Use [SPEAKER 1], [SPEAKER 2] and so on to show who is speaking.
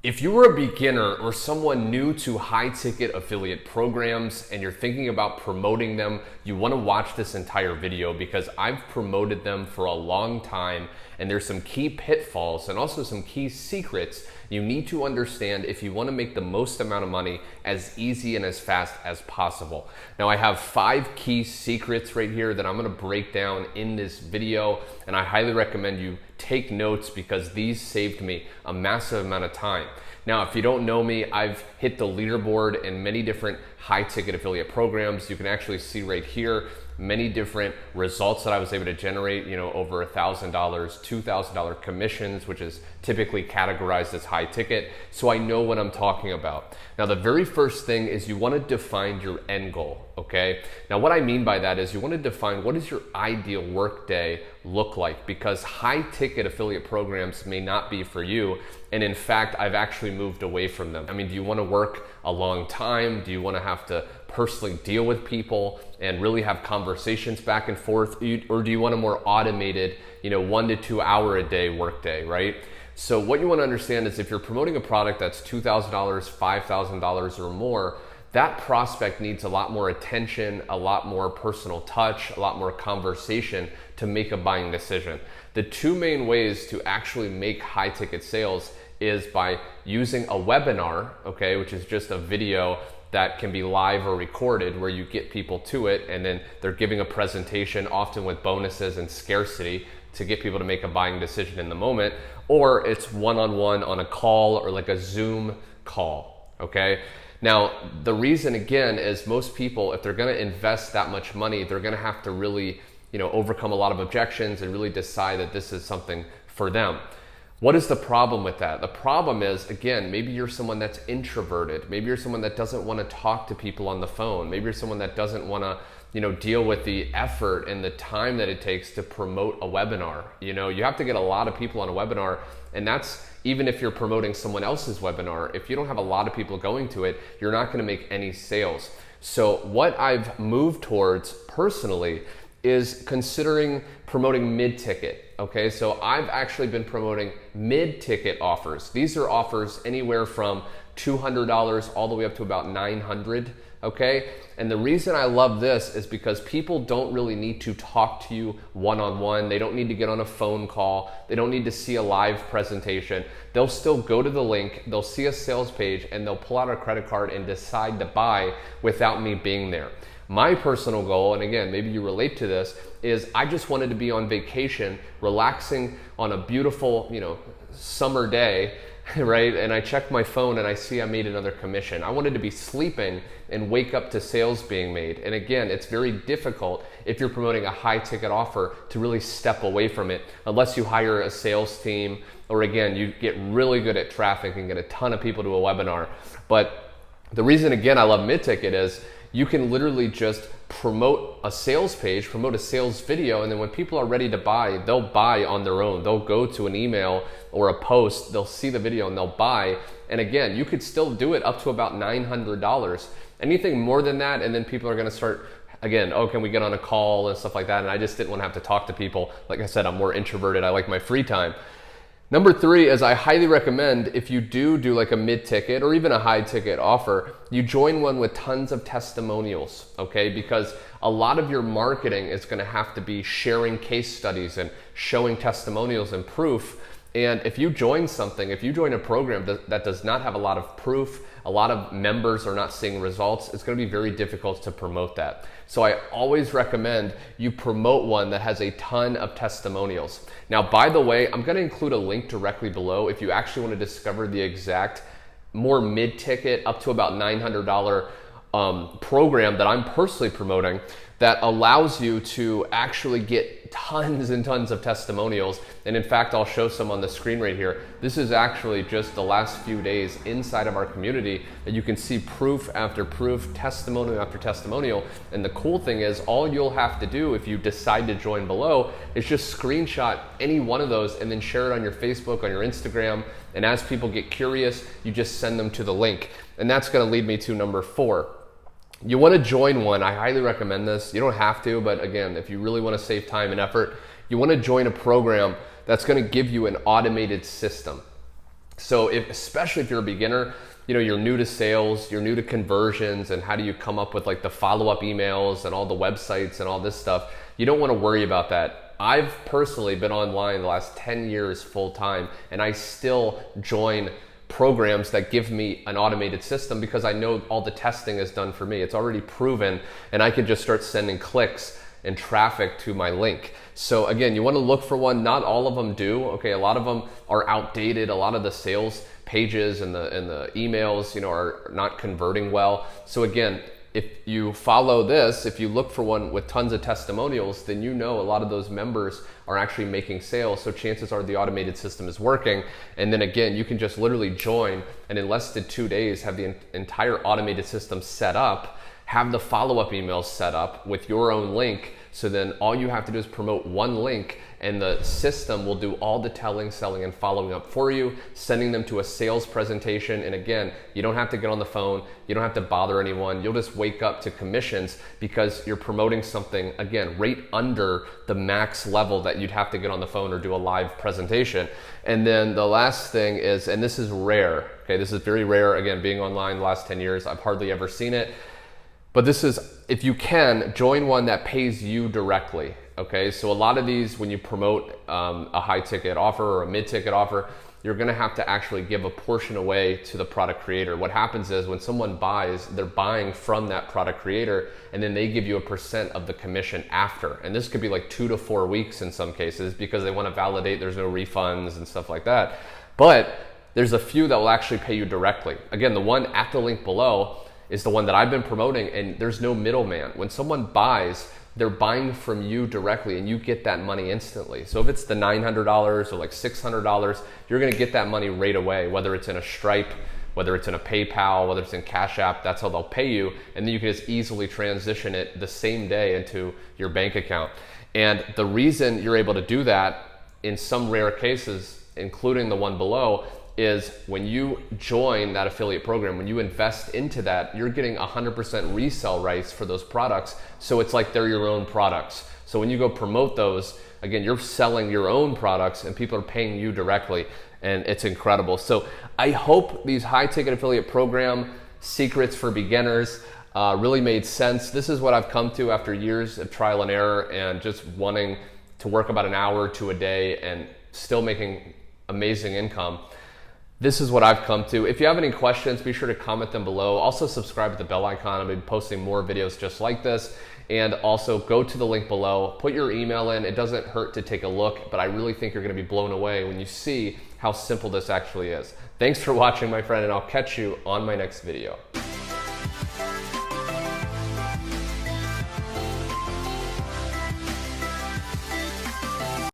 [SPEAKER 1] If you were a beginner or someone new to high ticket affiliate programs and you're thinking about promoting them, you want to watch this entire video because I've promoted them for a long time and there's some key pitfalls and also some key secrets you need to understand if you want to make the most amount of money as easy and as fast as possible. Now I have 5 key secrets right here that I'm going to break down in this video, and I highly recommend you take notes because these saved me a massive amount of time. Now, if you don't know me, I've hit the leaderboard in many different high ticket affiliate programs. You can actually see right here many different results that I was able to generate, over $1,000, $2,000 commissions, which is typically categorized as high ticket. So I know what I'm talking about. Now, the very first thing is you want to define your end goal, okay? Now, what I mean by that is you want to define what does your ideal workday look like, because high ticket affiliate programs may not be for you. And in fact, I've actually moved away from them. I mean, do you want to work a long time? Do you want to have to personally deal with people and really have conversations back and forth? Or do you want a more automated, 1 to 2 hour a day workday, right? So what you want to understand is if you're promoting a product that's $2,000, $5,000 or more, that prospect needs a lot more attention, a lot more personal touch, a lot more conversation to make a buying decision. The 2 main ways to actually make high ticket sales is by using a webinar, okay, which is just a video that can be live or recorded where you get people to it and then they're giving a presentation, often with bonuses and scarcity to get people to make a buying decision in the moment, or it's one-on-one on a call or like a Zoom call, okay? Now, the reason again is most people, if they're gonna invest that much money, they're gonna have to really, overcome a lot of objections and really decide that this is something for them. What is the problem with that? The problem is, again, maybe you're someone that's introverted. Maybe you're someone that doesn't want to talk to people on the phone. Maybe you're someone that doesn't want to, deal with the effort and the time that it takes to promote a webinar. You have to get a lot of people on a webinar, and that's even if you're promoting someone else's webinar. If you don't have a lot of people going to it, you're not going to make any sales. So what I've moved towards personally is considering promoting mid-ticket. Okay, so I've actually been promoting mid-ticket offers. These are offers anywhere from $200 all the way up to about $900, okay? And the reason I love this is because people don't really need to talk to you one-on-one. They don't need to get on a phone call. They don't need to see a live presentation. They'll still go to the link, they'll see a sales page, and they'll pull out a credit card and decide to buy without me being there. My personal goal, and again, maybe you relate to this, is I just wanted to be on vacation, relaxing on a beautiful, summer day, right? And I check my phone and I see I made another commission. I wanted to be sleeping and wake up to sales being made. And again, it's very difficult if you're promoting a high ticket offer to really step away from it unless you hire a sales team, or again, you get really good at traffic and get a ton of people to a webinar. But the reason, again, I love mid-ticket is you can literally just promote a sales page, promote a sales video, and then when people are ready to buy, they'll buy on their own. They'll go to an email or a post, they'll see the video and they'll buy. And again, you could still do it up to about $900. Anything more than that, and then people are gonna start, again, oh, can we get on a call and stuff like that? And I just didn't want to have to talk to people. Like I said, I'm more introverted. I like my free time. Number 3 is I highly recommend if you do like a mid-ticket or even a high-ticket offer, you join one with tons of testimonials, okay? Because a lot of your marketing is gonna have to be sharing case studies and showing testimonials and proof. And if you join a program that does not have a lot of proof, a lot of members are not seeing results, it's going to be very difficult to promote that. So I always recommend you promote one that has a ton of testimonials. Now, by the way, I'm going to include a link directly below if you actually want to discover the exact more mid-ticket up to about $900 program that I'm personally promoting that allows you to actually get tons and tons of testimonials. And in fact, I'll show some on the screen right here. This is actually just the last few days inside of our community that you can see proof after proof, testimonial after testimonial. And the cool thing is all you'll have to do if you decide to join below is just screenshot any one of those and then share it on your Facebook, on your Instagram. And as people get curious, you just send them to the link. And that's gonna lead me to number 4. You want to join one. I highly recommend this. You don't have to, but again, if you really want to save time and effort, you want to join a program that's going to give you an automated system. So especially if you're a beginner, you know, you're new to sales, you're new to conversions, and how do you come up with like the follow-up emails and all the websites and all this stuff, you don't want to worry about that. I've personally been online the last 10 years full time, and I still join programs that give me an automated system because I know all the testing is done for me. It's already proven, and I can just start sending clicks and traffic to my link. So again, you want to look for one. Not all of them do. Okay, a lot of them are outdated. A lot of the sales pages and the emails, you know, are not converting well. So again, if you follow this, if you look for one with tons of testimonials, then you know a lot of those members are actually making sales. So chances are the automated system is working. And then again, you can just literally join and in less than 2 days have the entire automated system set up, have the follow-up emails set up with your own link. So then all you have to do is promote one link and the system will do all the telling, selling, and following up for you, sending them to a sales presentation. And again, you don't have to get on the phone. You don't have to bother anyone. You'll just wake up to commissions because you're promoting something, again, right under the max level that you'd have to get on the phone or do a live presentation. And then the last thing is, and this is rare, okay, this is very rare. Again, being online the last 10 years, I've hardly ever seen it. But this is, if you can, join one that pays you directly, okay? So a lot of these, when you promote a high ticket offer or a mid ticket offer, you're gonna have to actually give a portion away to the product creator. What happens is when someone buys, they're buying from that product creator and then they give you a % of the commission after. And this could be like 2 to 4 weeks in some cases because they wanna validate there's no refunds and stuff like that. But there's a few that will actually pay you directly. Again, the one at the link below is the one that I've been promoting, and there's no middleman. When someone buys, they're buying from you directly and you get that money instantly. So if it's the $900 or like $600, you're gonna get that money right away, whether it's in a Stripe, whether it's in a PayPal, whether it's in Cash App, that's how they'll pay you. And then you can just easily transition it the same day into your bank account. And the reason you're able to do that in some rare cases, including the one below, is when you join that affiliate program, when you invest into that, you're getting 100% resell rights for those products. So it's like they're your own products. So when you go promote those, again, you're selling your own products and people are paying you directly, and it's incredible. So I hope these high ticket affiliate program secrets for beginners really made sense. This is what I've come to after years of trial and error and just wanting to work about an hour or two a day and still making amazing income. This is what I've come to. If you have any questions, be sure to comment them below. Also subscribe to the bell icon. I'll be posting more videos just like this. And also go to the link below, put your email in. It doesn't hurt to take a look, but I really think you're gonna be blown away when you see how simple this actually is. Thanks for watching, my friend, and I'll catch you on my next video.